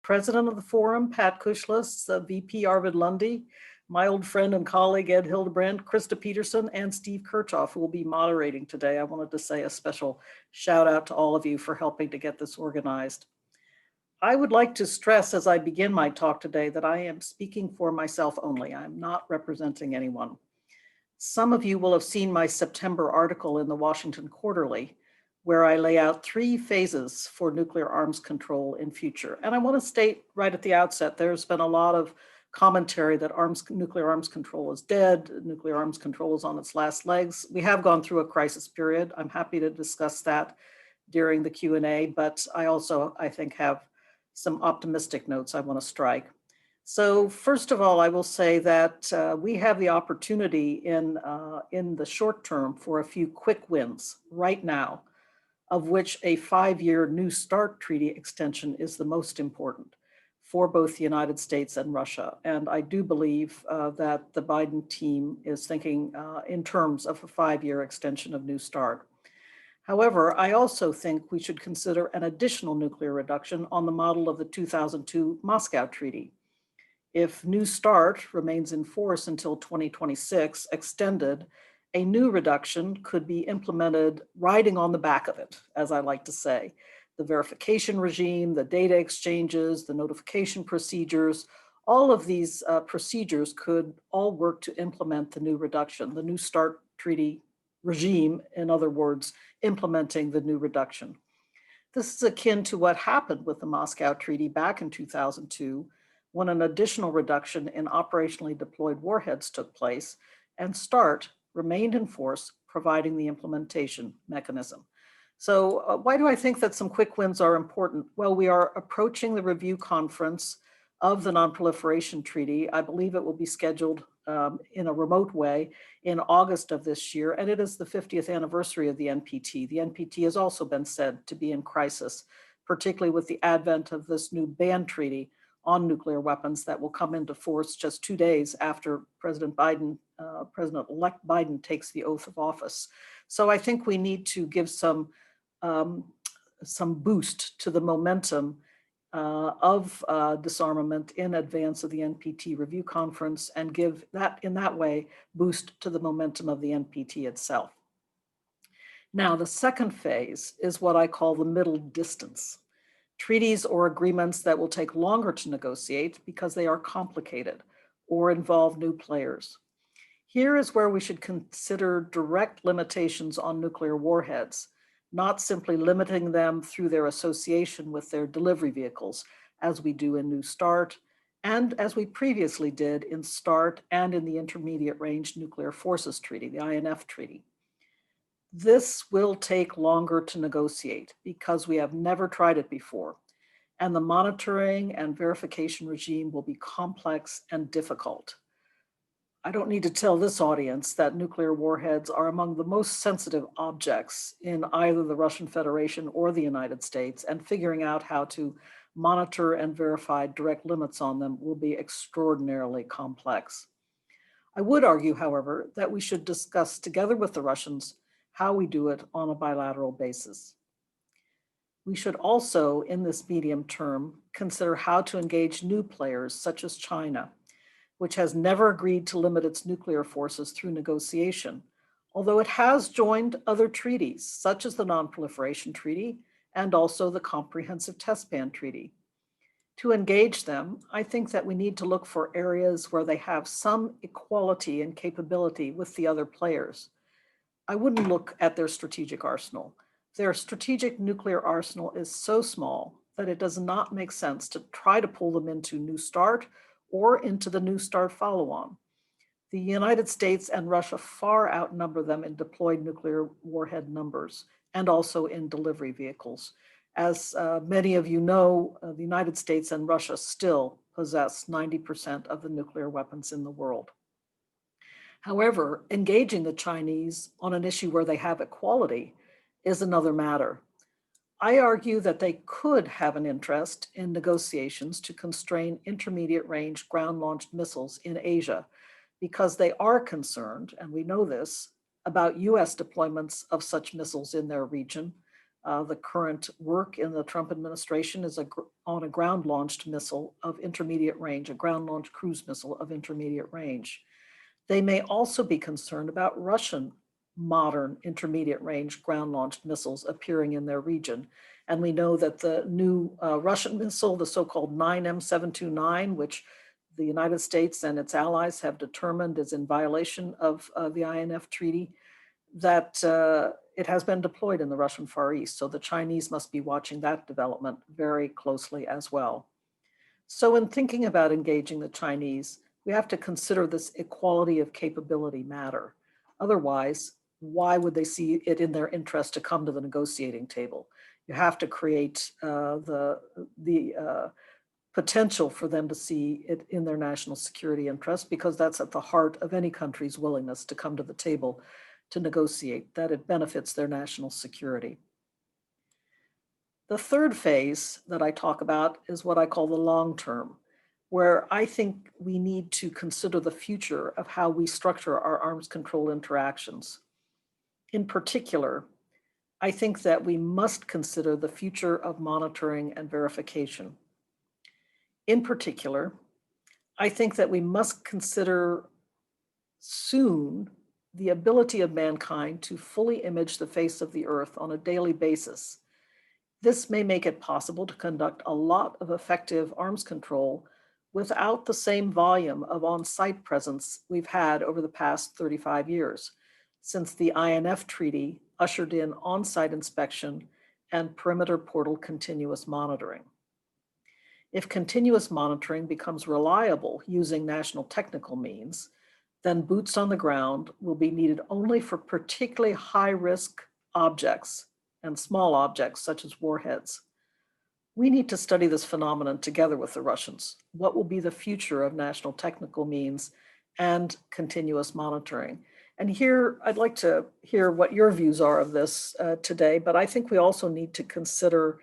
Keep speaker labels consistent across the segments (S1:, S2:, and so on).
S1: President of the forum, Pat Kushlis, VP Arvid Lundy, my old friend and colleague Ed Hildebrand, Krista Peterson, and Steve Kirchhoff, who will be moderating today. I wanted to say a special shout out to all of you for helping to get this organized. I would like to stress as I begin my talk today that I am speaking for myself only. I'm not representing anyone. Some of you will have seen my September article in the Washington Quarterly, where I lay out 3 phases for nuclear arms control in future. And I want to state right at the outset, there's been a lot of commentary that nuclear arms control is dead, nuclear arms control is on its last legs. We have gone through a crisis period. I'm happy to discuss that during the Q&A, but I also, I think, have some optimistic notes I want to strike. So first of all, I will say that we have the opportunity in the short term for a few quick wins right now, of which a 5-year New START treaty extension is the most important for both the United States and Russia. And I do believe that the Biden team is thinking in terms of a 5-year extension of New START. However, I also think we should consider an additional nuclear reduction on the model of the 2002 Moscow Treaty. If New START remains in force until 2026, extended, a new reduction could be implemented riding on the back of it, as I like to say. The verification regime, the data exchanges, the notification procedures, all of these procedures could all work to implement the new reduction, the New START treaty regime, in other words, implementing the new reduction. This is akin to what happened with the Moscow Treaty back in 2002, when an additional reduction in operationally deployed warheads took place, and START remained in force, providing the implementation mechanism. So why do I think that some quick wins are important? Well, we are approaching the review conference of the Non-Proliferation Treaty. I believe it will be scheduled in a remote way in August of this year, and it is the 50th anniversary of the NPT. The NPT has also been said to be in crisis, particularly with the advent of this new ban treaty on nuclear weapons that will come into force just 2 days after President-elect Biden takes the oath of office. So I think we need to give some boost to the momentum of disarmament in advance of the NPT review conference, and give that, in that way, boost to the momentum of the NPT itself. Now, the second phase is what I call the middle distance. Treaties or agreements that will take longer to negotiate because they are complicated or involve new players. Here is where we should consider direct limitations on nuclear warheads, not simply limiting them through their association with their delivery vehicles, as we do in New START, and as we previously did in START and in the Intermediate Range Nuclear Forces Treaty, the INF Treaty. This will take longer to negotiate because we have never tried it before, and the monitoring and verification regime will be complex and difficult. I don't need to tell this audience that nuclear warheads are among the most sensitive objects in either the Russian Federation or the United States, and figuring out how to monitor and verify direct limits on them will be extraordinarily complex. I would argue, however, that we should discuss together with the Russians how we do it on a bilateral basis. We should also, in this medium term, consider how to engage new players such as China, which has never agreed to limit its nuclear forces through negotiation, although it has joined other treaties, such as the Non-Proliferation Treaty and also the Comprehensive Test Ban Treaty. To engage them, I think that we need to look for areas where they have some equality and capability with the other players. I wouldn't look at their strategic arsenal. Their strategic nuclear arsenal is so small that it does not make sense to try to pull them into New START or into the New START follow-on. The United States and Russia far outnumber them in deployed nuclear warhead numbers and also in delivery vehicles. As many of you know, the United States and Russia still possess 90% of the nuclear weapons in the world. However, engaging the Chinese on an issue where they have equality is another matter. I argue that they could have an interest in negotiations to constrain intermediate range ground-launched missiles in Asia, because they are concerned, and we know this, about US deployments of such missiles in their region, The current work in the Trump administration is on a ground-launched missile of intermediate range, a ground-launched cruise missile of intermediate range. They may also be concerned about Russian modern intermediate range ground-launched missiles appearing in their region. And we know that the new Russian missile, the so-called 9M729, which the United States and its allies have determined is in violation of the INF Treaty, that it has been deployed in the Russian Far East. So the Chinese must be watching that development very closely as well. So in thinking about engaging the Chinese, we have to consider this equality of capability matter. Otherwise, why would they see it in their interest to come to the negotiating table? You have to create the potential for them to see it in their national security interest, because that's at the heart of any country's willingness to come to the table to negotiate, that it benefits their national security. The third phase that I talk about is what I call the long term, where I think we need to consider the future of how we structure our arms control interactions. In particular, I think that we must consider the future of monitoring and verification. In particular, I think that we must consider soon the ability of mankind to fully image the face of the earth on a daily basis. This may make it possible to conduct a lot of effective arms control without the same volume of on-site presence we've had over the past 35 years, since the INF Treaty ushered in on-site inspection and perimeter portal continuous monitoring. If continuous monitoring becomes reliable using national technical means, then boots on the ground will be needed only for particularly high-risk objects and small objects such as warheads. We need to study this phenomenon together with the Russians. What will be the future of national technical means and continuous monitoring? And here, I'd like to hear what your views are of this today, but I think we also need to consider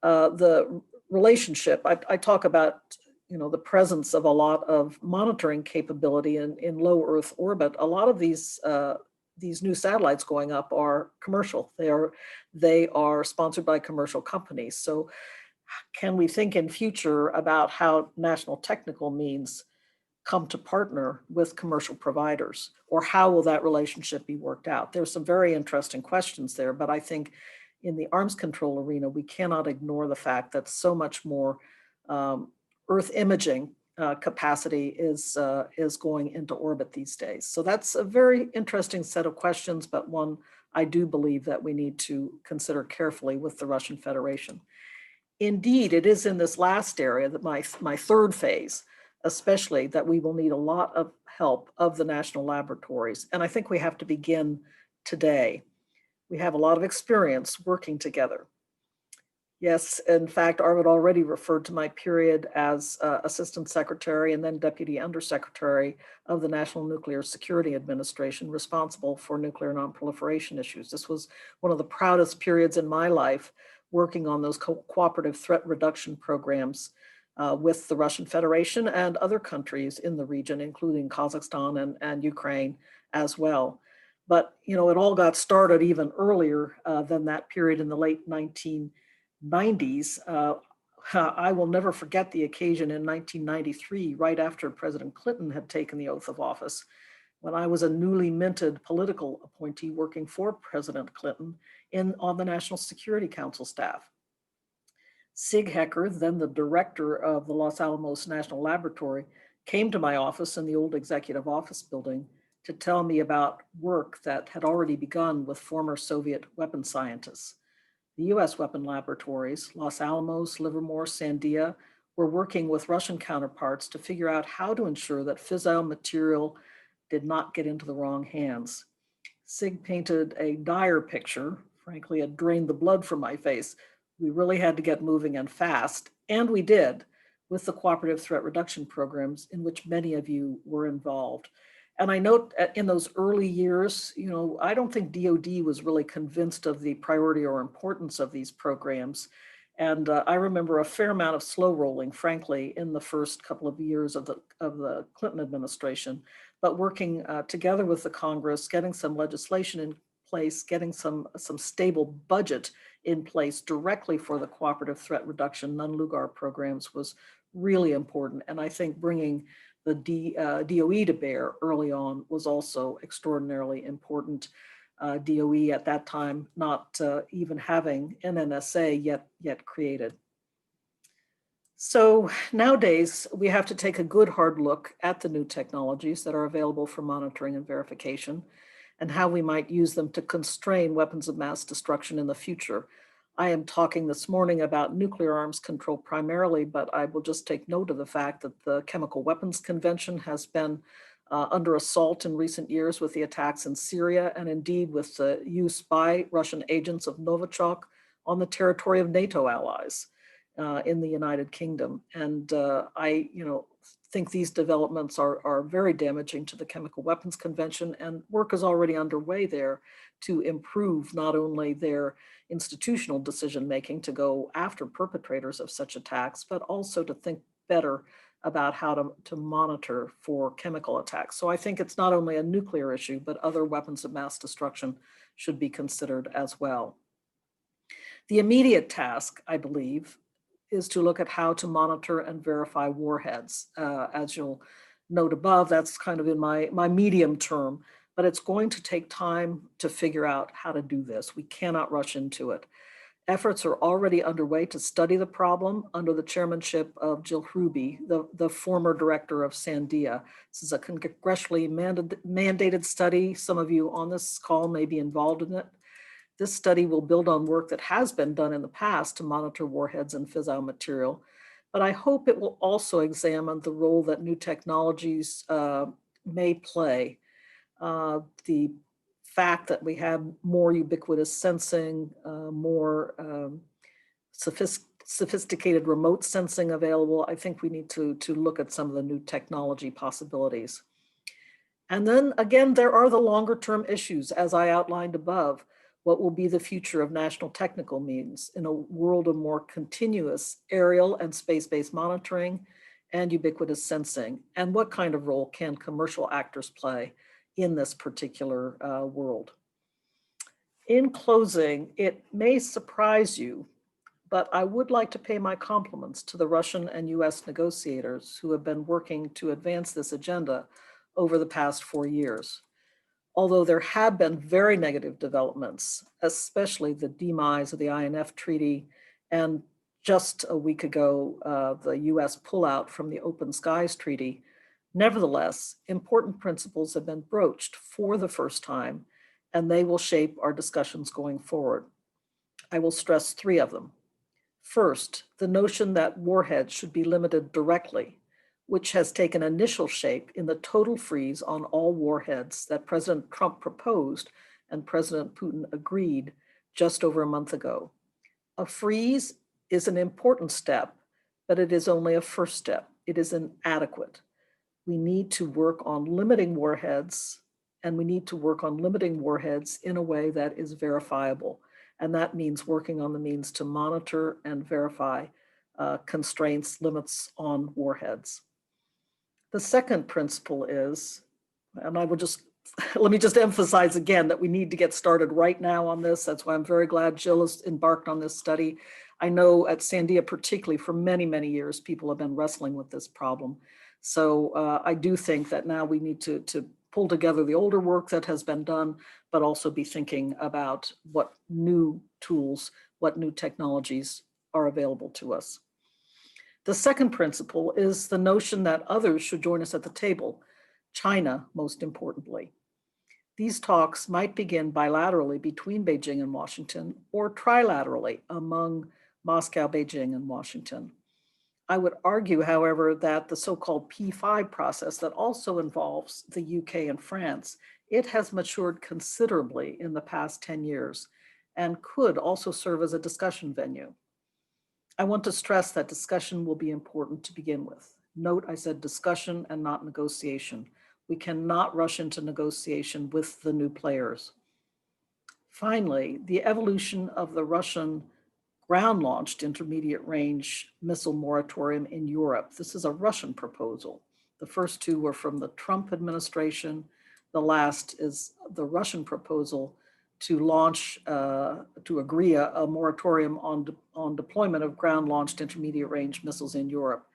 S1: the relationship. I talk about the presence of a lot of monitoring capability in low Earth orbit. A lot of these new satellites going up are commercial. They are sponsored by commercial companies. So can we think in future about how national technical means come to partner with commercial providers, or how will that relationship be worked out? There's some very interesting questions there, but I think in the arms control arena, we cannot ignore the fact that so much more Earth imaging capacity is going into orbit these days. So that's a very interesting set of questions, but one I do believe that we need to consider carefully with the Russian Federation. Indeed, it is in this last area that my third phase, especially, that we will need a lot of help of the national laboratories. And I think we have to begin today. We have a lot of experience working together. Yes, in fact, Arvid already referred to my period as Assistant Secretary and then Deputy Undersecretary of the National Nuclear Security Administration, responsible for nuclear nonproliferation issues. This was one of the proudest periods in my life, working on those cooperative threat reduction programs with the Russian Federation and other countries in the region, including Kazakhstan and Ukraine as well. But it all got started even earlier than that period in the late 1990s. I will never forget the occasion in 1993, right after President Clinton had taken the oath of office, when I was a newly minted political appointee working for President Clinton on the National Security Council staff. Sig Hecker, then the director of the Los Alamos National Laboratory, came to my office in the old executive office building to tell me about work that had already begun with former Soviet weapon scientists. The US weapon laboratories, Los Alamos, Livermore, Sandia, were working with Russian counterparts to figure out how to ensure that fissile material did not get into the wrong hands. Sig painted a dire picture. Frankly, it drained the blood from my face. We really had to get moving and fast, and we did, with the cooperative threat reduction programs in which many of you were involved. And I note in those early years, I don't think DoD was really convinced of the priority or importance of these programs. And I remember a fair amount of slow rolling, frankly, in the first couple of years of the Clinton administration, but working together with the Congress, getting some legislation in place, getting some stable budget in place directly for the cooperative threat reduction non-LUGAR programs was really important. And I think bringing the DOE to bear early on was also extraordinarily important. DOE at that time not even having an NSA yet created. So nowadays, we have to take a good hard look at the new technologies that are available for monitoring and verification and how we might use them to constrain weapons of mass destruction in the future. I am talking this morning about nuclear arms control primarily, but I will just take note of the fact that the Chemical Weapons Convention has been under assault in recent years with the attacks in Syria, and indeed with the use by Russian agents of Novichok on the territory of NATO allies in the United Kingdom. And I think these developments are very damaging to the Chemical Weapons Convention, and work is already underway there to improve not only their institutional decision-making to go after perpetrators of such attacks, but also to think better about how to monitor for chemical attacks. So I think it's not only a nuclear issue, but other weapons of mass destruction should be considered as well. The immediate task, I believe, is to look at how to monitor and verify warheads. As you'll note above, that's kind of in my medium term, but it's going to take time to figure out how to do this. We cannot rush into it. Efforts are already underway to study the problem under the chairmanship of Jill Hruby, the former director of Sandia. This is a congressionally mandated study. Some of you on this call may be involved in it. This study will build on work that has been done in the past to monitor warheads and fissile material, but I hope it will also examine the role that new technologies may play. The fact that we have more ubiquitous sensing, more sophisticated remote sensing available, I think we need to look at some of the new technology possibilities. And then again, there are the longer term issues, as I outlined above. What will be the future of national technical means in a world of more continuous aerial and space-based monitoring and ubiquitous sensing? And what kind of role can commercial actors play in this particular world? In closing, it may surprise you, but I would like to pay my compliments to the Russian and US negotiators who have been working to advance this agenda over the past 4 years. Although there have been very negative developments, especially the demise of the INF Treaty, and just a week ago, the US pullout from the Open Skies Treaty, nevertheless, important principles have been broached for the first time, and they will shape our discussions going forward. I will stress 3 of them. First, the notion that warheads should be limited directly, which has taken initial shape in the total freeze on all warheads that President Trump proposed and President Putin agreed just over a month ago. A freeze is an important step, but it is only a first step. It is inadequate. We need to work on limiting warheads, and we need to work on limiting warheads in a way that is verifiable. And that means working on the means to monitor and verify constraints, limits on warheads. The second principle is, and I will just, let me just emphasize again that we need to get started right now on this. That's why I'm very glad Jill has embarked on this study. I know at Sandia particularly for many, many years, people have been wrestling with this problem. So I do think that now we need to pull together the older work that has been done, but also be thinking about what new tools, what new technologies are available to us. The second principle is the notion that others should join us at the table, China most importantly. These talks might begin bilaterally between Beijing and Washington or trilaterally among Moscow, Beijing, and Washington. I would argue, however, that the so-called P5 process that also involves the UK and France, it has matured considerably in the past 10 years and could also serve as a discussion venue. I want to stress that discussion will be important to begin with. Note, I said discussion and not negotiation. We cannot rush into negotiation with the new players. Finally, the evolution of the Russian ground-launched intermediate range missile moratorium in Europe. This is a Russian proposal. The first 2 were from the Trump administration. The last is the Russian proposal to launch, to agree a moratorium on deployment of ground-launched intermediate-range missiles in Europe.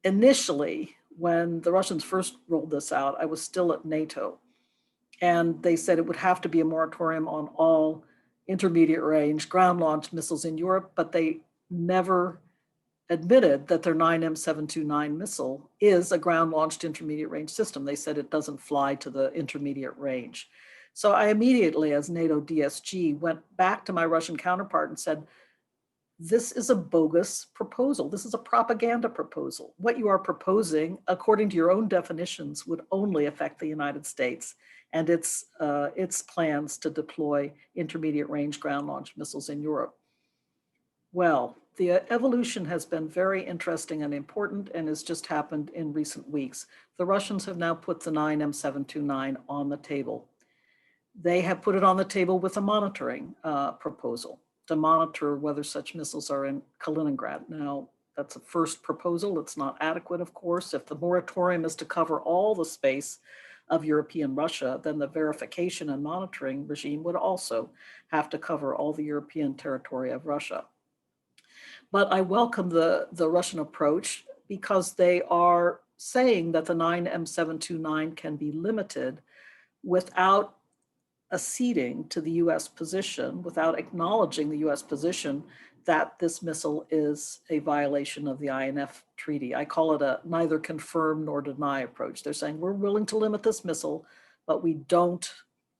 S1: Initially, when the Russians first rolled this out, I was still at NATO, and they said it would have to be a moratorium on all intermediate-range ground-launched missiles in Europe, but they never admitted that their 9M729 missile is a ground-launched intermediate-range system. They said it doesn't fly to the intermediate range. So I immediately, as NATO DSG, went back to my Russian counterpart and said, this is a bogus proposal. This is a propaganda proposal. What you are proposing, according to your own definitions, would only affect the United States and its plans to deploy intermediate-range ground-launched missiles in Europe. Well, the evolution has been very interesting and important and has just happened in recent weeks. The Russians have now put the 9M729 on the table. They have put it on the table with a monitoring proposal to monitor whether such missiles are in Kaliningrad. Now, that's a first proposal. It's not adequate, of course. If the moratorium is to cover all the space of European Russia, then the verification and monitoring regime would also have to cover all the European territory of Russia. But I welcome the Russian approach because they are saying that the 9M729 can be limited without acceding to the US position, without acknowledging the US position that this missile is a violation of the INF treaty. I call it a neither confirm nor deny approach. They're saying we're willing to limit this missile, but we don't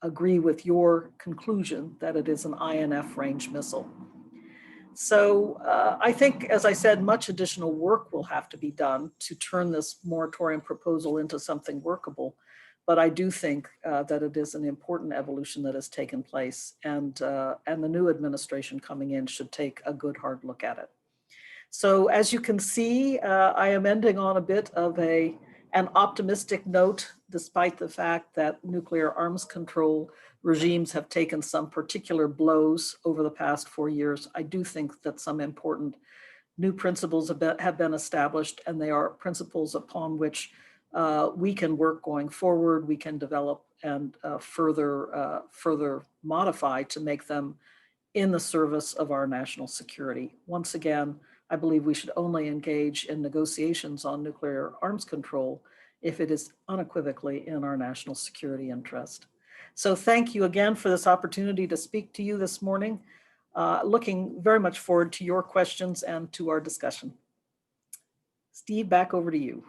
S1: agree with your conclusion that it is an INF range missile. So I think, as I said, much additional work will have to be done to turn this moratorium proposal into something workable. But I do think that it is an important evolution that has taken place, and the new administration coming in should take a good hard look at it. So as you can see, I am ending on a bit of an optimistic note, despite the fact that nuclear arms control regimes have taken some particular blows over the past 4 years. I do think that some important new principles have been established, and they are principles upon which we can work going forward. We can develop and further modify to make them in the service of our national security. Once again, I believe we should only engage in negotiations on nuclear arms control if it is unequivocally in our national security interest. So thank you again for this opportunity to speak to you this morning. Looking very much forward to your questions and to our discussion. Steve, back over to you.